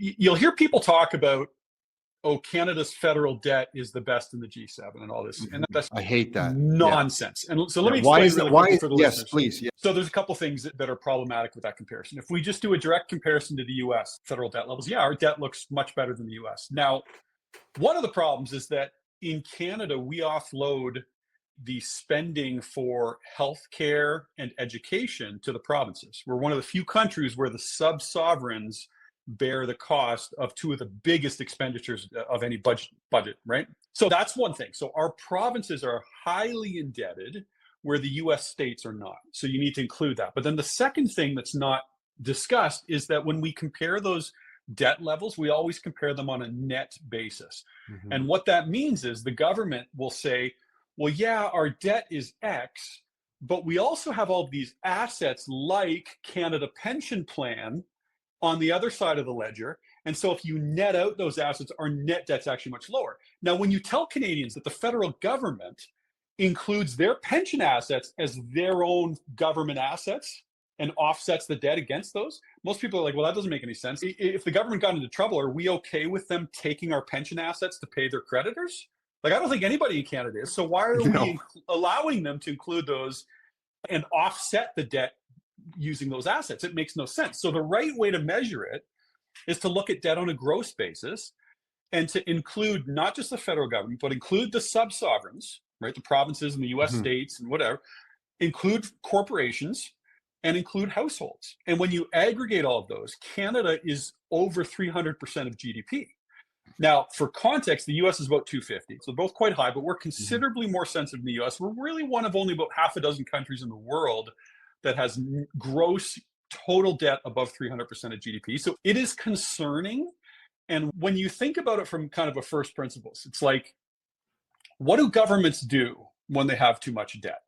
you'll hear people talk about, oh, Canada's federal debt is the best in the G7 and all this. And that's I hate that. nonsense. And so let me Why explain is that? really Why? quickly for the Yes, listeners. please. Yeah. So there's a couple things that are problematic with that comparison. If we just do a direct comparison to the US federal debt levels, yeah, our debt looks much better than the US. Now, one of the problems is that in Canada, we offload the spending for healthcare and education to the provinces. We're one of the few countries where the sub-sovereigns bear the cost of two of the biggest expenditures of any budget, right? So that's one thing. So our provinces are highly indebted where the US states are not. So you need to include that. But then the second thing that's not discussed is that when we compare those debt levels, we always compare them on a net basis. Mhm. And what that means is the government will say, well, yeah, our debt is X, but we also have all these assets like Canada Pension Plan on the other side of the ledger. And so if you net out those assets, our net debt's actually much lower. Now, when you tell Canadians that the federal government includes their pension assets as their own government assets and offsets the debt against those, most people are like, well, that doesn't make any sense. If the government got into trouble, are we okay with them taking our pension assets to pay their creditors? Like, I don't think anybody in Canada is. So why are we allowing them to include those and offset the debt using those assets? It makes no sense. So the right way to measure it is to look at debt on a gross basis and to include not just the federal government, but include the sub-sovereigns, right? The provinces and the US states and whatever, include corporations and include households. And when you aggregate all of those, Canada is over 300% of GDP. Now, for context, the US is about 250. So both quite high, but we're considerably more sensitive in the US. We're really one of only about half a dozen countries in the world that has gross total debt above 300% of GDP. So it is concerning. And when you think about it from kind of a first principles, it's like, what do governments do when they have too much debt?